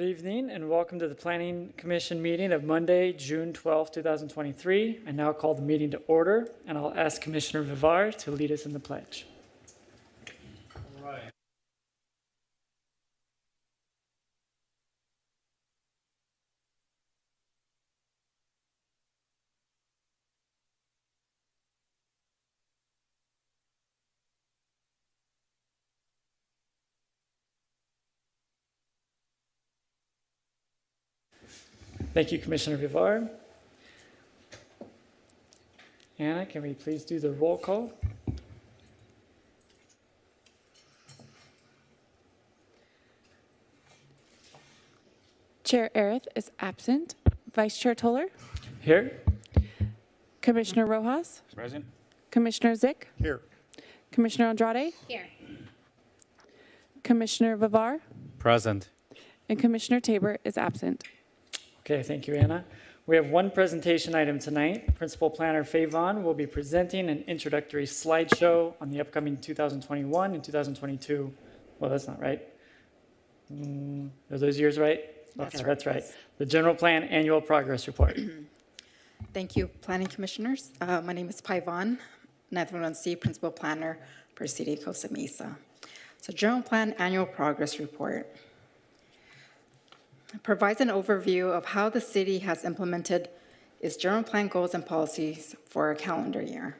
evening and welcome to the Planning Commission meeting of Monday, June 12, 2023. I now call the meeting to order and I'll ask Commissioner Vivar to lead us in the pledge. All right. Thank you, Commissioner Vivar. Anna, can we please do the roll call? Chair Arith is absent. Vice Chair Toller? Here. Commissioner Rojas? Present. Commissioner Zick? Here. Commissioner Andrade? Here. Commissioner Vivar? Present. And Commissioner Tabor is absent. Okay, thank you, Anna. We have one presentation item tonight. Principal Planner Favon will be presenting an introductory slideshow on the upcoming 2021 and 2022. Well, that's not right. Are those years right? Okay, that's right. The General Plan Annual Progress Report. Thank you, Planning Commissioners. My name is Paivan, 911C Principal Planner for City of Costa Mesa. So General Plan Annual Progress Report provides an overview of how the city has implemented its general plan goals and policies for a calendar year.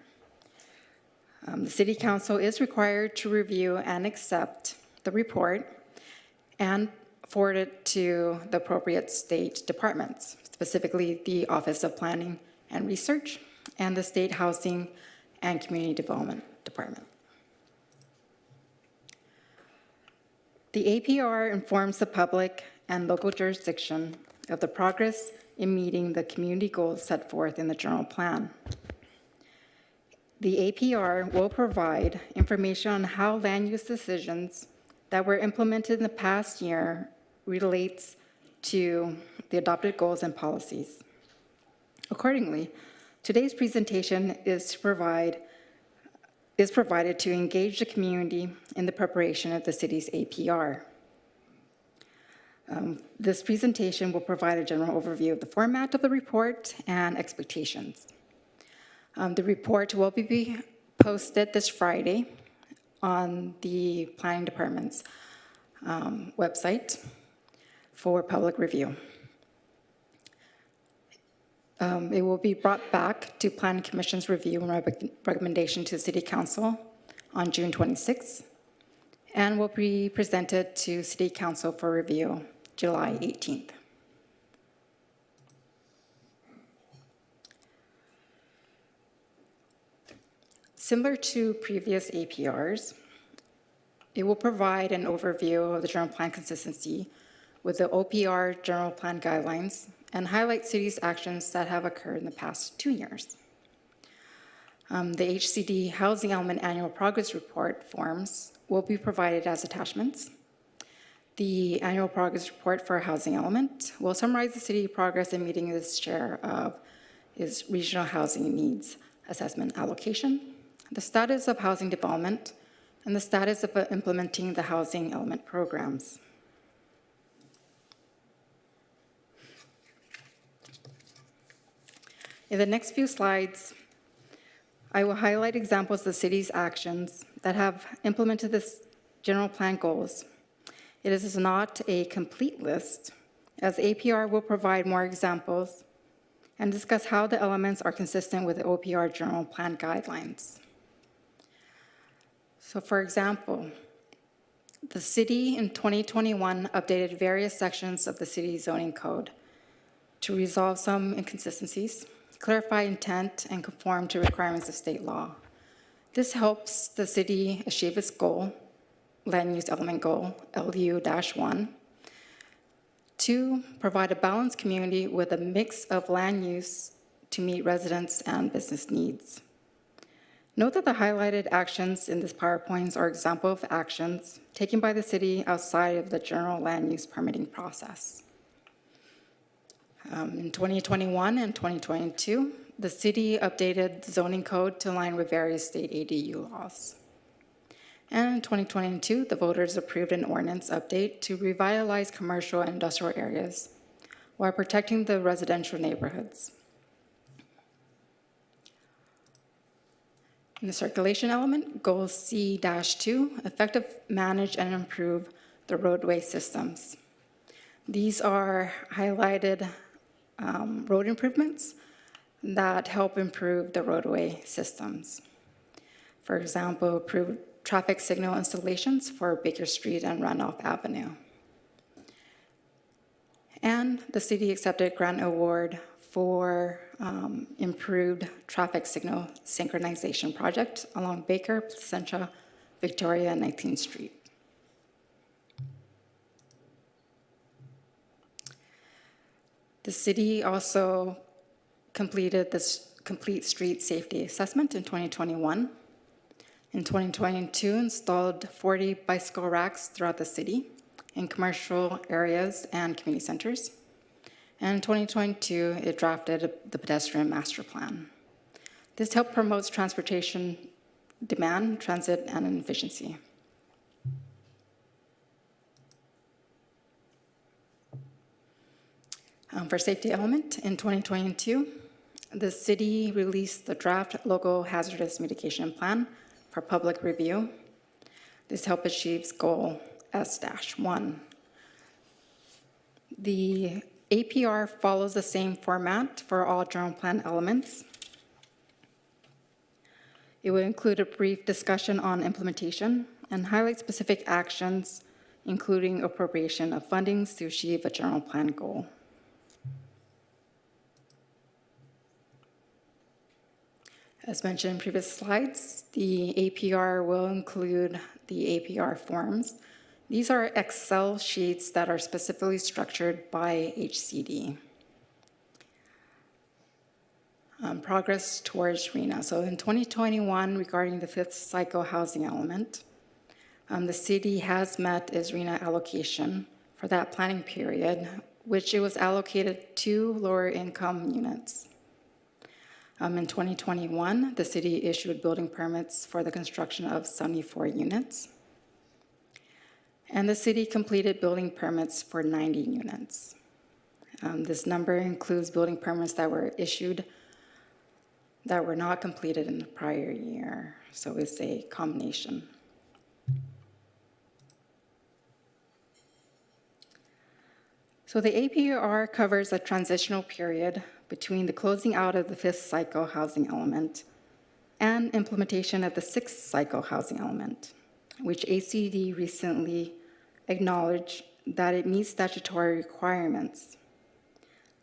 The City Council is required to review and accept the report and forward it to the appropriate state departments, specifically the Office of Planning and Research and the State Housing and Community Development Department. The APR informs the public and local jurisdiction of the progress in meeting the community goals set forth in the general plan. The APR will provide information on how land use decisions that were implemented in the past year relates to the adopted goals and policies. Accordingly, today's presentation is provided to engage the community in the preparation of the city's APR. This presentation will provide a general overview of the format of the report and expectations. The report will be posted this Friday on the Planning Department's website for public review. It will be brought back to Planning Commission's review and recommendation to the City Council on June 26th and will be presented to City Council for review July 18th. Similar to previous APRs, it will provide an overview of the general plan consistency with the OPR general plan guidelines and highlight cities' actions that have occurred in the past 2 years. The HCD Housing Element Annual Progress Report forms will be provided as attachments. The Annual Progress Report for Housing Element will summarize the city progress in meeting its share of its regional housing needs assessment allocation, the status of housing development, and the status of implementing the housing element programs. In the next few slides, I will highlight examples of the city's actions that have implemented this general plan goals. It is not a complete list, as APR will provide more examples and discuss how the elements are consistent with the OPR general plan guidelines. So for example, the city in 2021 updated various sections of the city zoning code to resolve some inconsistencies, clarify intent, and conform to requirements of state law. This helps the city achieve its goal, land use element goal, LU-1, to provide a balanced community with a mix of land use to meet residents and business needs. Note that the highlighted actions in this PowerPoint are examples of actions taken by the city outside of the general land use permitting process. In 2021 and 2022, the city updated the zoning code to align with various state ADU laws. And in 2022, the voters approved an ordinance update to revitalize commercial and industrial areas while protecting the residential neighborhoods. In the circulation element, goal C-2, effective manage and improve the roadway systems. These are highlighted road improvements that help improve the roadway systems. For example, approved traffic signal installations for Baker Street and Randolph Avenue. And the city accepted grant award for improved traffic signal synchronization project along Baker, Placentia, Victoria, and 19th Street. The city also completed this complete street safety assessment in 2021. In 2022, installed 40 bicycle racks throughout the city in commercial areas and community centers. And in 2022, it drafted the pedestrian master plan. This helped promote transportation demand, transit, and efficiency. For safety element, in 2022, the city released the draft local hazardous mitigation plan for public review. This helped achieve goal S-1. The APR follows the same format for all general plan elements. It will include a brief discussion on implementation and highlight specific actions, including appropriation of fundings to achieve a general plan goal. As mentioned in previous slides, the APR will include the APR forms. These are Excel sheets that are specifically structured by HCD. Progress towards RENA. So in 2021, regarding the fifth cycle housing element, the city has met its RENA allocation for that planning period, which it was allocated to lower income units. In 2021, the city issued building permits for the construction of 74 units. And the city completed building permits for 90 units. This number includes building permits that were issued that were not completed in the prior year. So it's a combination. So the APR covers a transitional period between the closing out of the fifth cycle housing element and implementation of the sixth cycle housing element, which ACD recently acknowledged that it meets statutory requirements.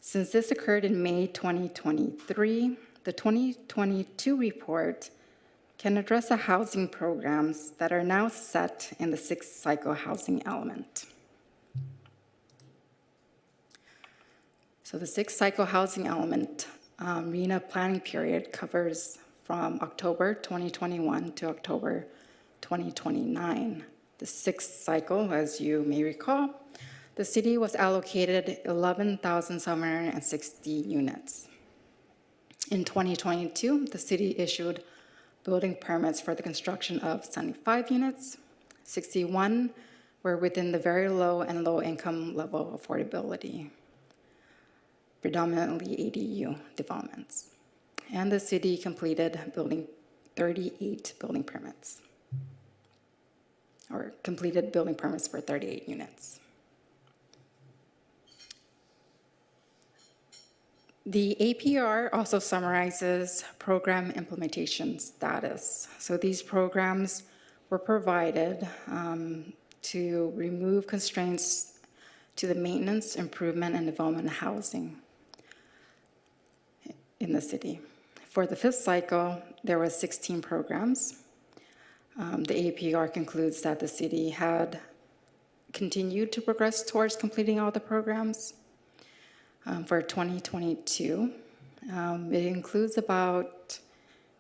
Since this occurred in May 2023, the 2022 report can address the housing programs that are now set in the sixth cycle housing element. So the sixth cycle housing element RENA planning period covers from October 2021 to October 2029. The sixth cycle, as you may recall, the city was allocated 11,760 units. In 2022, the city issued building permits for the construction of 75 units. 61 were within the very low and low income level affordability, predominantly ADU developments. And the city completed 38 building permits, or completed building permits for 38 units. The APR also summarizes program implementation status. So these programs were provided to remove constraints to the maintenance, improvement, and development of housing in the city. For the fifth cycle, there were 16 programs. The APR concludes that the city had continued to progress towards completing all the programs. For 2022, it includes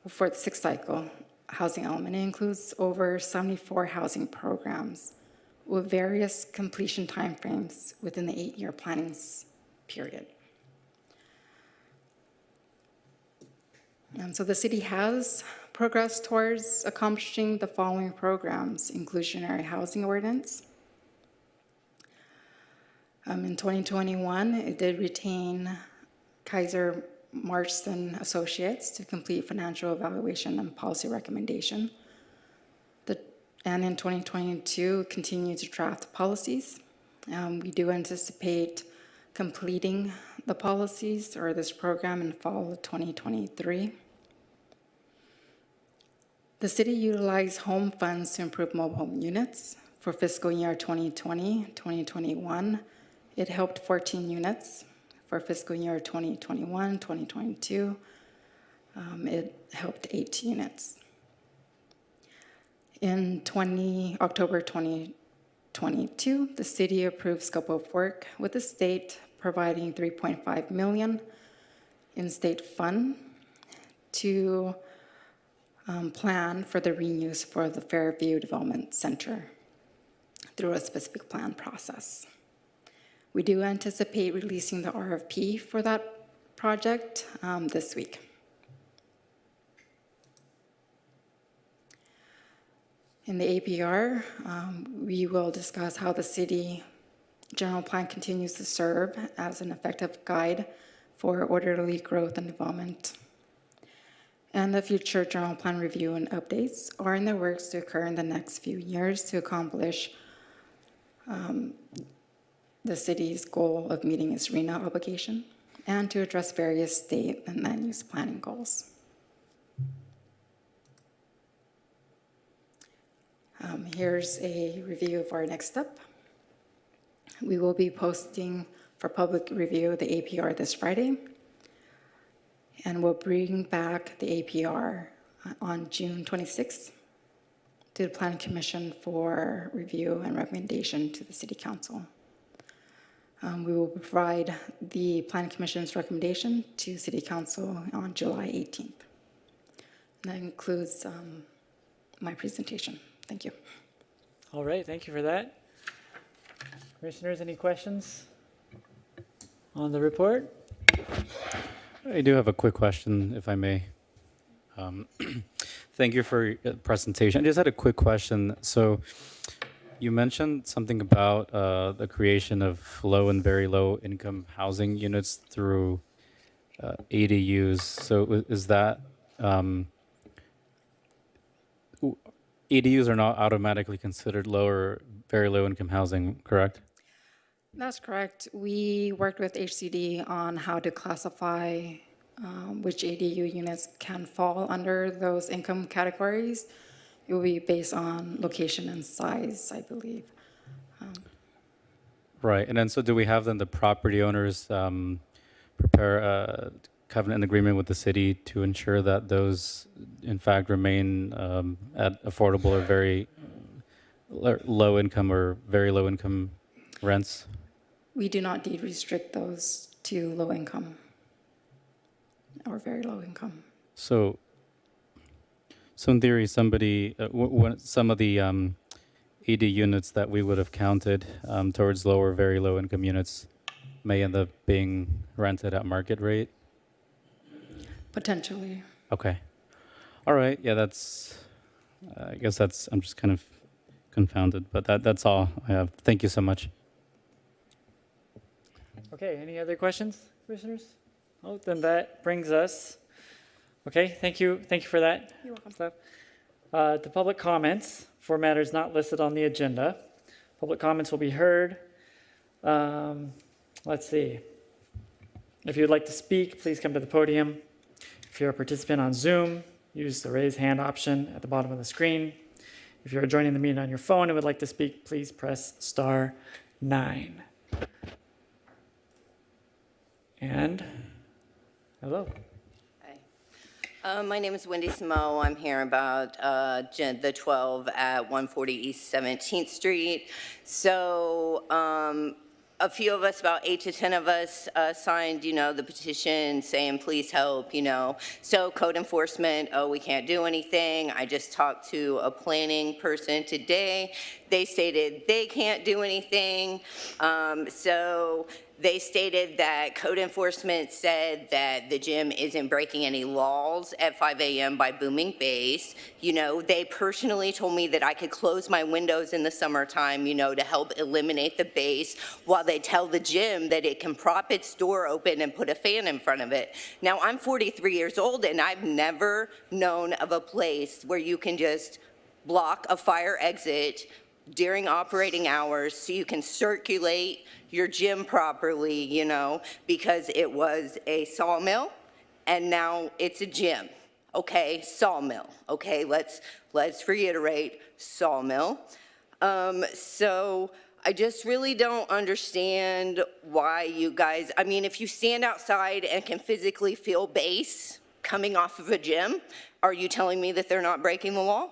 for the sixth cycle housing element, it includes over 74 housing programs with various completion timeframes within the 8-year planning period. So the city has progress towards accomplishing the following programs: inclusionary housing ordinance. In 2021, it did retain Kaiser Marston Associates to complete financial evaluation and policy recommendation. And in 2022, continue to draft policies. We do anticipate completing the policies or this program in fall of 2023. The city utilized home funds to improve mobile home units. For fiscal year 2020-2021, it helped 14 units. For fiscal year 2021-2022, it helped 8 units. In October 2022, the city approved scope of work with the state, providing $3.5 million in state fund to plan for the reuse for the Fairview Development Center through a specific plan process. We do anticipate releasing the RFP for that project this week. In the APR, we will discuss how the city general plan continues to serve as an effective guide for orderly growth and development. And the future general plan review and updates are in the works to occur in the next few years to accomplish the city's goal of meeting its RENA obligation and to address various state and land use planning goals. Here's a review of our next step. We will be posting for public review the APR this Friday, and we'll bring back the APR on June 26th to the Planning Commission for review and recommendation to the City Council. We will provide the Planning Commission's recommendation to City Council on July 18th. And that includes my presentation. Thank you. All right, thank you for that. Commissioners, any questions on the report? I do have a quick question, if I may. Thank you for your presentation. I just had a quick question. So you mentioned something about the creation of low and very low income housing units through ADUs. So is that ADUs are not automatically considered low or very low income housing, correct? That's correct. We worked with HCD on how to classify which ADU units can fall under those income categories. It will be based on location and size, I believe. Right. And then so do we have then the property owners prepare a covenant and agreement with the city to ensure that those in fact remain at affordable or very low income or very low income rents? We do not deed restrict those to low income or very low income. So in theory, somebody, some of the AD units that we would have counted towards low or very low income units may end up being rented at market rate? Potentially. Okay. All right. Yeah, that's, I guess that's, I'm just kind of confounded, but that's all I have. Thank you so much. Okay, any other questions, commissioners? Oh, then that brings us, okay, thank you for that. You're welcome. Stuff. To public comments for matters not listed on the agenda. Public comments will be heard. Let's see. If you'd like to speak, please come to the podium. If you're a participant on Zoom, use the raise hand option at the bottom of the screen. If you're joining the meeting on your phone and would like to speak, please press *9. And hello. Hi. My name is Wendy Samo. I'm here about the 12 at 140 East 17th Street. So a few of us, about 8 to 10 of us, signed, the petition saying, please help, So code enforcement, oh, we can't do anything. I just talked to a planning person today. They stated they can't do anything. So They stated that code enforcement said that the gym isn't breaking any laws at 5 a.m. by booming bass. You know, they personally told me that I could close my windows in the summertime, you know, to help eliminate the bass, while they tell the gym that it can prop its door open and put a fan in front of it. Now, I'm 43 years old, and I've never known of a place where you can just block a fire exit during operating hours so you can circulate your gym properly, you know, because it was a sawmill and now it's a gym. Okay, sawmill. Okay, let's reiterate, sawmill. So I just really don't understand why you guys, I mean, if you stand outside and can physically feel bass coming off of a gym, are you telling me that they're not breaking the law?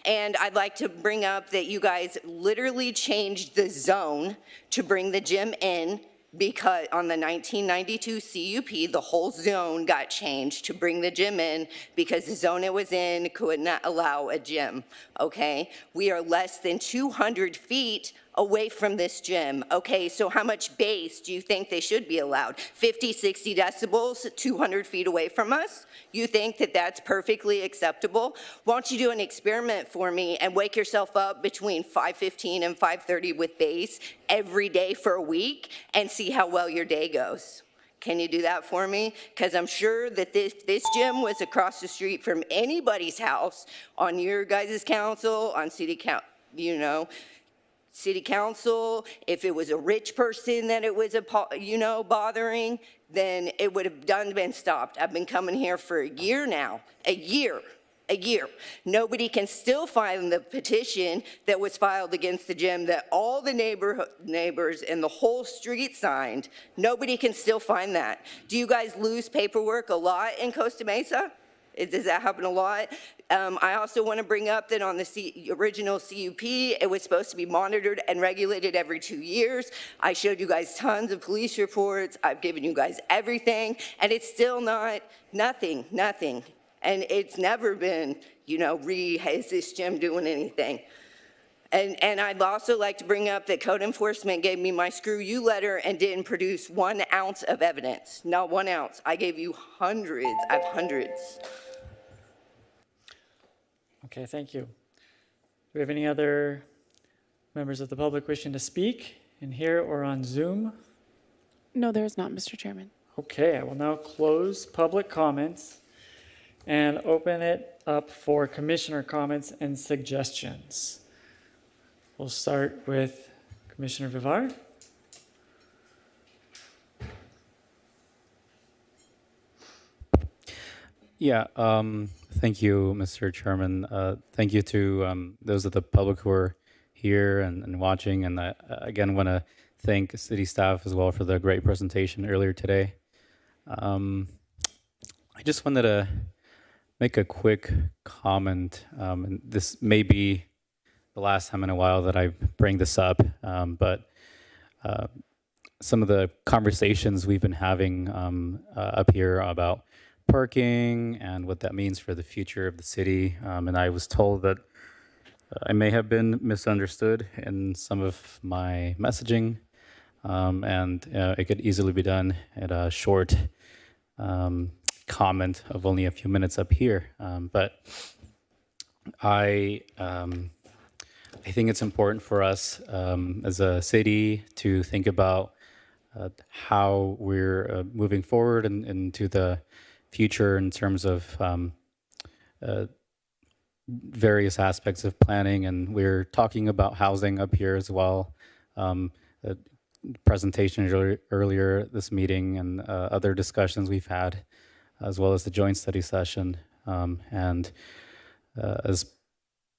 And I'd like to bring up that you guys literally changed the zone to bring the gym in, because on the 1992 CUP, the whole zone got changed to bring the gym in because the zone it was in could not allow a gym, okay? We are less than 200 feet away from this gym, okay? So how much bass do you think they should be allowed? 50, 60 decibels, 200 feet away from us? You think that that's perfectly acceptable? Why don't you do an experiment for me and wake yourself up between 5:15 and 5:30 with bass every day for a week and see how well your day goes? Can you do that for me? Because I'm sure that this gym was across the street from anybody's house on your guys' council, on city council, you know, city council. If it was a rich person that it was, you know, bothering, then it would have been stopped. I've been coming here for a year now, a year. Nobody can still find the petition that was filed against the gym that all the neighbors and the whole street signed. Nobody can still find that. Do you guys lose paperwork a lot in Costa Mesa? Does that happen a lot? I also want to bring up that on the original CUP, it was supposed to be monitored and regulated every 2 years. I showed you guys tons of police reports. I've given you guys everything, and it's still nothing. And it's never been, you know, is this gym doing anything? And I'd also like to bring up that code enforcement gave me my screw you letter and didn't produce 1 ounce of evidence, not 1 ounce. I gave you hundreds, I have hundreds. Okay, thank you. Do we have any other members of the public wishing to speak in here or on Zoom? No, there is not, Mr. Chairman. Okay, I will now close public comments and open it up for commissioner comments and suggestions. We'll start with Commissioner Vivar. Yeah, thank you, Mr. Chairman. Thank you to those of the public who are here and watching. And I again want to thank city staff as well for the great presentation earlier today. I just wanted to make a quick comment. And this may be the last time in a while that I bring this up, but some of the conversations we've been having up here about parking and what that means for the future of the city. And I was told that I may have been misunderstood in some of my messaging, and it could easily be done at a short comment of only a few minutes up here. But I think it's important for us as a city to think about how we're moving forward into the future in terms of various aspects of planning. And we're talking about housing up here as well. The presentation earlier this meeting and other discussions we've had, as well as the joint study session. And as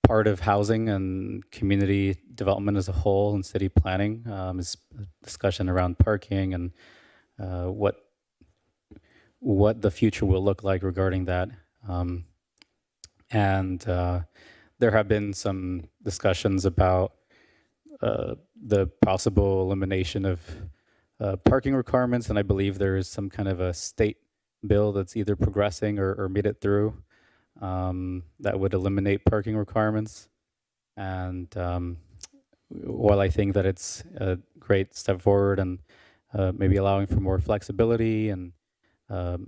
part of housing and community development as a whole and city planning is discussion around parking and what the future will look like regarding that. And there have been some discussions about the possible elimination of parking requirements, and I believe there is some kind of a state bill that's either progressing or made it through that would eliminate parking requirements. And while I think that it's a great step forward and maybe allowing for more flexibility and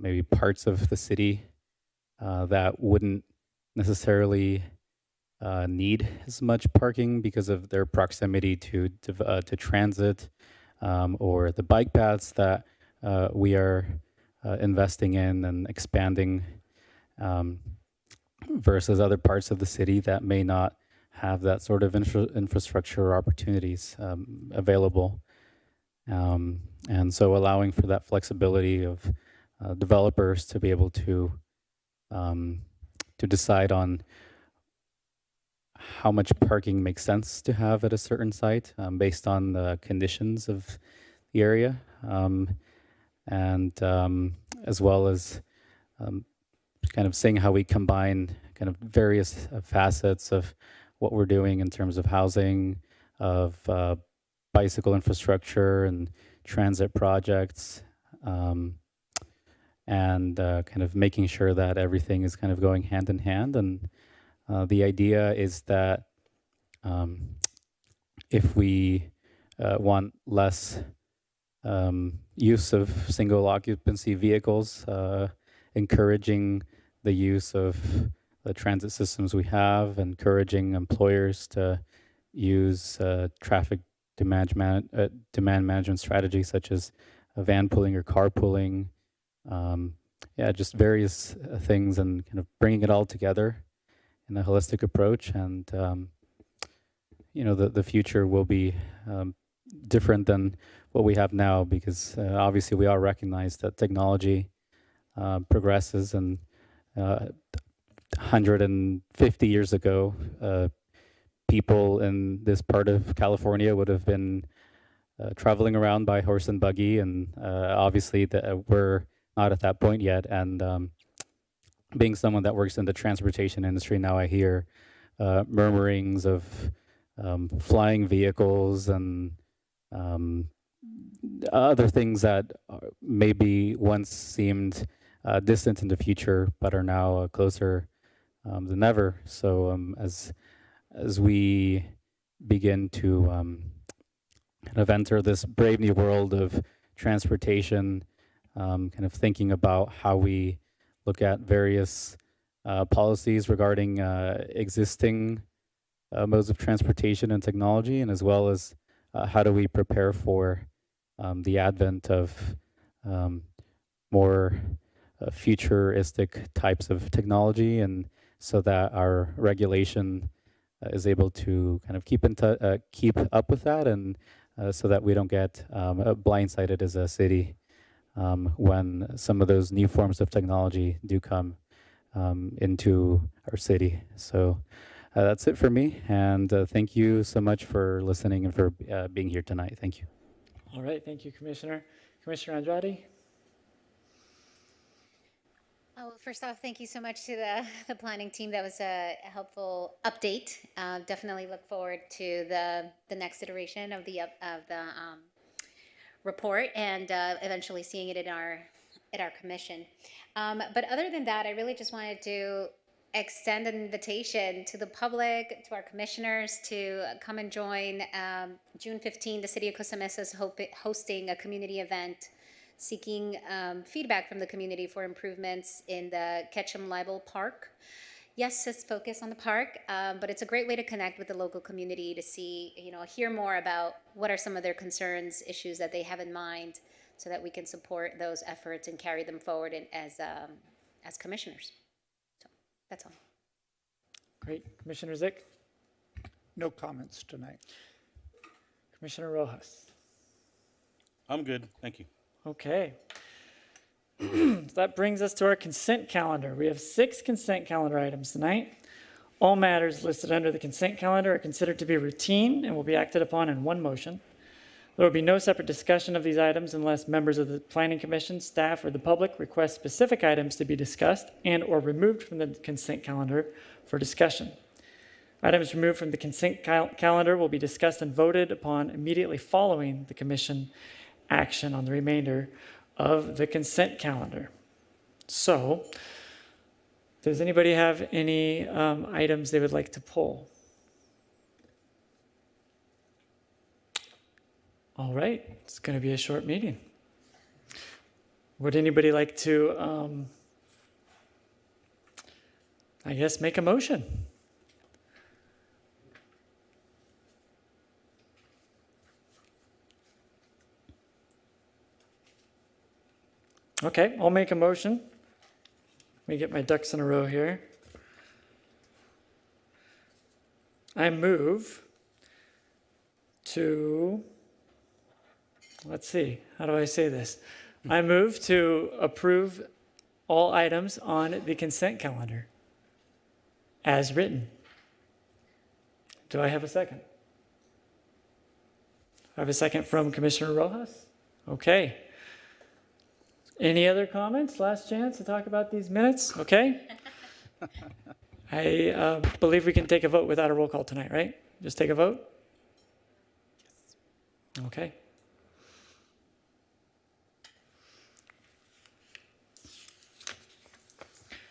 maybe parts of the city that wouldn't necessarily need as much parking because of their proximity to transit or the bike paths that we are investing in and expanding um, versus other parts of the city that may not have that sort of infrastructure or opportunities available. And so allowing for that flexibility of developers to be able to decide on how much parking makes sense to have at a certain site based on the conditions of the area, and as well as kind of seeing how we combine kind of various facets of what we're doing in terms of housing, of bicycle infrastructure and transit projects, and kind of making sure that everything is kind of going hand in hand. And the idea is that if we want less use of single occupancy vehicles, encouraging the use of the transit systems we have, encouraging employers to use traffic demand management strategies such as van pooling or carpooling, yeah, just various things, and kind of bringing it all together in a holistic approach. And the future will be different than what we have now, because obviously we all recognize that technology progresses, and 150 years ago, people in this part of California would have been traveling around by horse and buggy, and obviously we're not at that point yet. And being someone that works in the transportation industry now, I hear murmurings of flying vehicles and other things that maybe once seemed distant in the future, but are now closer than ever. So as we begin to kind of enter this brave new world of transportation, kind of thinking about how we look at various policies regarding existing modes of transportation and technology, and as well as how do we prepare for the advent of more futuristic types of technology, and so that our regulation is able to kind of keep up with that, and so that we don't get blindsided as a city when some of those new forms of technology do come into our city. So that's it for me, and thank you so much for listening and for being here tonight. Thank you. All right, thank you, Commissioner. Commissioner Andrade? Well, first off, thank you so much to the planning team. That was a helpful update. Definitely look forward to the next iteration of the report, and eventually seeing it at our commission. But other than that, I really just wanted to extend an invitation to the public, to our commissioners, to come and join. June 15, the city of Costa Mesa is hosting a community event seeking feedback from the community for improvements in the Ketchum-Libel Park. Yes, it's focused on the park, but it's a great way to connect with the local community, to see, hear more about what are some of their concerns, issues that they have in mind, so that we can support those efforts and carry them forward as commissioners. So that's all. Great. Commissioner Zick? No comments tonight. Commissioner Rojas? I'm good, thank you. Okay. So that brings us to our consent calendar. We have 6 consent calendar items tonight. All matters listed under the consent calendar are considered to be routine and will be acted upon in one motion. There will be no separate discussion of these items unless members of the Planning Commission, staff, or the public request specific items to be discussed and or removed from the consent calendar for discussion. Items removed from the consent calendar will be discussed and voted upon immediately following the Commission action on the remainder of the consent calendar. So, does anybody have any items they would like to pull? All right, it's going to be a short meeting. Would anybody like to, I guess, make a motion? Okay, I'll make a motion. Let me get my ducks in a row here. I move to, let's see, how do I say this? I move to approve all items on the consent calendar as written. Do I have a second? I have a second from Commissioner Rojas. Okay. Any other comments? Last chance to talk about these minutes? Okay. I believe we can take a vote without a roll call tonight, right? Just take a vote? Yes. Okay.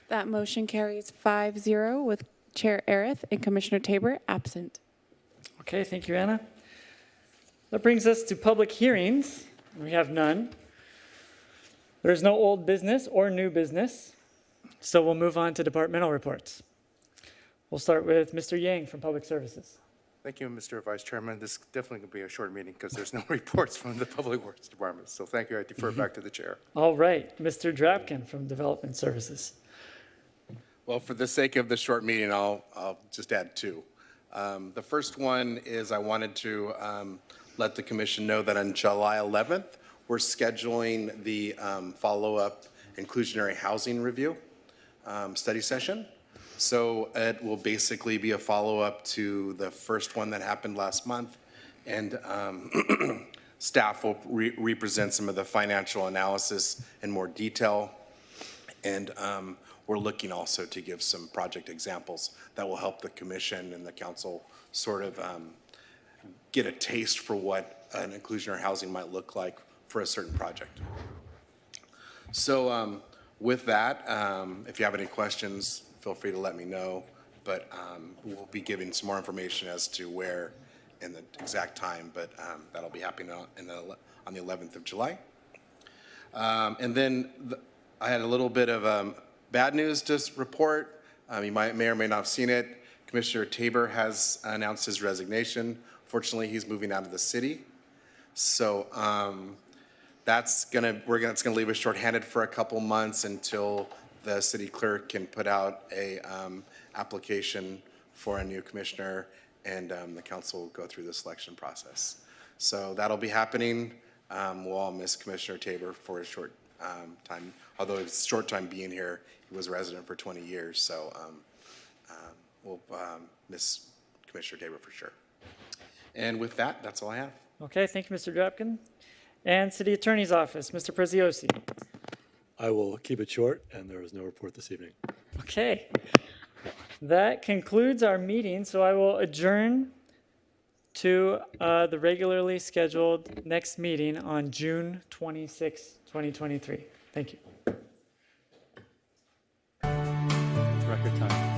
That motion carries 5-0 with Chair Arith and Commissioner Tabor absent. Okay, thank you, Anna. That brings us to public hearings. We have none. There's no old business or new business, so we'll move on to departmental reports. We'll start with Mr. Yang from Public Services. Thank you, Mr. Vice Chairman. This is definitely going to be a short meeting because there's no reports from the Public Works Department. So thank you. I defer back to the chair. All right, Mr. Drapkin from Development Services. Well, for the sake of the short meeting, I'll just add two. The first one is I wanted to let the commission know that on July 11th, we're scheduling the follow-up inclusionary housing review study session. So it will basically be a follow-up to the first one that happened last month. And staff will represent some of the financial analysis in more detail. And we're looking also to give some project examples that will help the commission and the council sort of get a taste for what an inclusionary housing might look like for a certain project. So with that, if you have any questions, feel free to let me know. But we'll be giving some more information as to where and the exact time, but that'll be happening on the 11th of July. And then I had a little bit of bad news to report. You may or may not have seen it. Commissioner Tabor has announced his resignation. Fortunately, he's moving out of the city. So it's gonna leave us shorthanded for a couple months until the city clerk can put out a application for a new commissioner, and the council will go through the selection process. So that'll be happening. We'll all miss Commissioner Tabor for a short time. Although it's short time being here, he was a resident for 20 years. So we'll miss Commissioner Tabor for sure. And with that, that's all I have. Okay, thank you, Mr. Drapkin. And City Attorney's Office, Mr. Preziosi. I will keep it short, and there is no report this evening. Okay. That concludes our meeting, so I will adjourn to the regularly scheduled next meeting on June 26, 2023. Thank you. Record time.